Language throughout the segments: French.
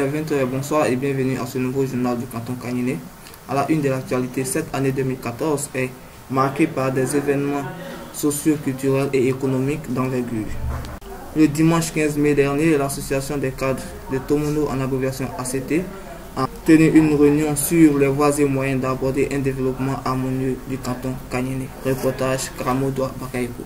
il est 20h, bonsoir et bienvenue à ce nouveau journal du canton Kanyene. À la une de l'actualité, cette année 2014 est marquée par des événements socio-culturels et économiques d'envergure. Le dimanche 15 mai dernier, l'association des cadres de Tomono, en abréviation ACT, a tenu une réunion sur les voies et moyens d'aborder un développement harmonieux du canton Kanyene. Reportage Kramodoa Bakayoko.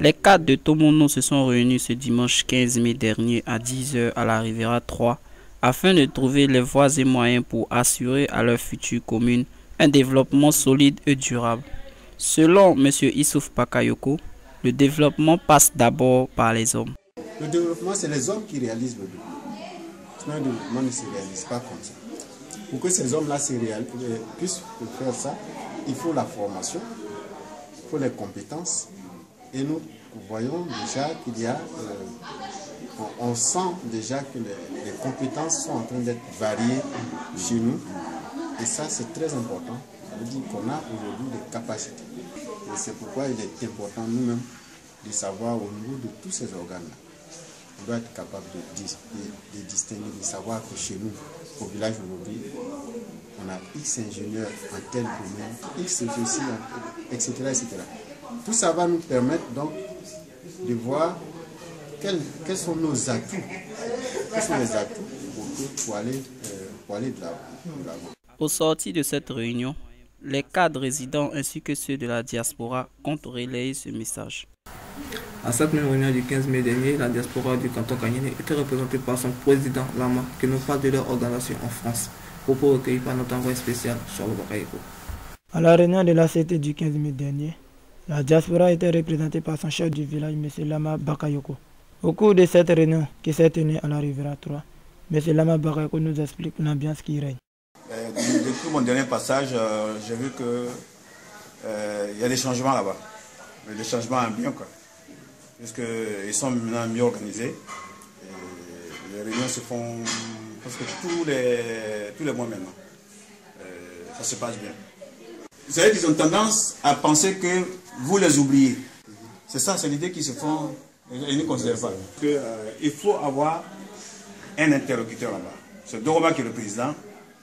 Les cadres de Tomono se sont réunis ce dimanche 15 mai dernier à 10h à la Riviera 3 afin de trouver les voies et moyens pour assurer à leur future commune un développement solide et durable. Selon M. Issouf Bakayoko, le développement passe d'abord par les hommes. Le développement, c'est les hommes qui réalisent le développement. Sinon, le développement ne se réalise pas comme ça. Pour que ces hommes-là puissent faire ça, il faut la formation, il faut les compétences. Et nous voyons déjà qu'il y a, on sent déjà que les compétences sont en train d'être variées chez nous. Et ça, c'est très important. Ça veut dire qu'on a aujourd'hui des capacités. Et c'est pourquoi il est important nous-mêmes de savoir au niveau de tous ces organes-là. On doit être capable de distinguer, de savoir que chez nous, au village aujourd'hui, on a X ingénieurs en tel domaine, X ceci, etc., etc. Tout ça va nous permettre donc de voir quels sont nos atouts. Quels sont les atouts pour aller de l'avant. Au sortir de cette réunion, les cadres résidents ainsi que ceux de la diaspora comptent relayer ce message. À cette même réunion du 15 mai dernier, la diaspora du canton Kanyene était représentée par son président Lama qui nous parle de leur organisation en France. Propos recueillis par notre envoyé spécial Charles Bakayoko. À la réunion de l'ACT du 15 mai dernier, la diaspora était représentée par son chef du village, M. Lama Bakayoko. Au cours de cette réunion qui s'est tenue à la Riviera 3, M. Lama Bakayoko nous explique l'ambiance qui règne. Depuis mon dernier passage, j'ai vu qu'il y a des changements là-bas. Des changements bien, quoi. Puisqu'ils sont maintenant mieux organisés. Et les réunions se font presque tous les mois maintenant. Ça se passe bien. Vous savez qu'ils ont tendance à penser que vous les oubliez. C'est ça, c'est l'idée qu'ils se font, ils ne considèrent pas. Il faut avoir un interlocuteur là-bas. C'est Doroba qui est le président,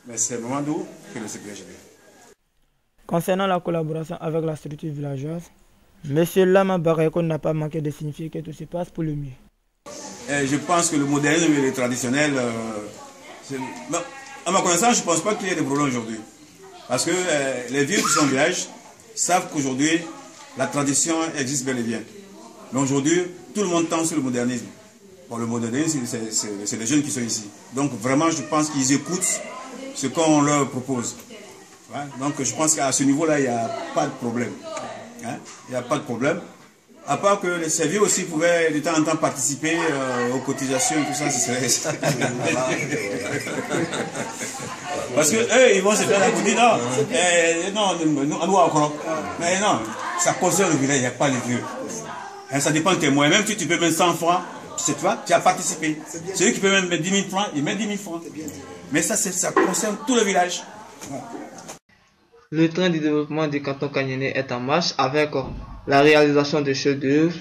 mais c'est Mamadou qui est le secrétaire général. Concernant la collaboration avec la structure villageoise, M. Lama Bakayoko n'a pas manqué de signifier que tout se passe pour le mieux. Je pense que le modernisme et le traditionnel, à ma connaissance, je ne pense pas qu'il y ait des problèmes aujourd'hui. Parce que les vieux qui sont au village savent qu'aujourd'hui, la tradition existe bel et bien. Mais aujourd'hui, tout le monde tend sur le modernisme. Bon, le modernisme, c'est les jeunes qui sont ici. Donc vraiment, je pense qu'ils écoutent ce qu'on leur propose. Ouais? Donc je pense qu'à ce niveau-là, il n'y a pas de problème. Hein? Il n'y a pas de problème. À part que les vieux aussi pouvaient de temps en temps participer aux cotisations et tout ça, c'est parce que eux, ils vont se faire la couture, non, on doit encore. Mais non, ça concerne le village, il n'y a pas les vieux. Hein, ça dépend de tes moyens. Même si tu peux mettre 100 francs, c'est toi, tu as participé. Celui qui peut même mettre 10 000 francs, il met 10 000 francs. Mais ça concerne tout le village. Ouais. Le train du développement du canton Kanyene est en marche avec la réalisation de chefs d'œuvre.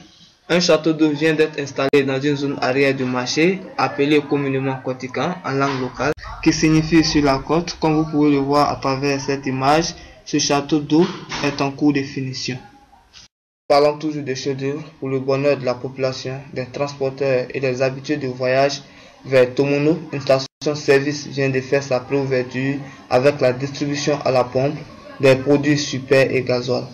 Un château d'eau vient d'être installé dans une zone arrière du marché, appelée communément Kotikan en langue locale, qui signifie sur la côte. Comme vous pouvez le voir à travers cette image, ce château d'eau est en cours de finition. Parlons toujours de chefs d'œuvre pour le bonheur de la population, des transporteurs et des habitués de voyage vers Tomono. Une station-service vient de faire sa préouverture avec la distribution à la pompe des produits super et gasoil.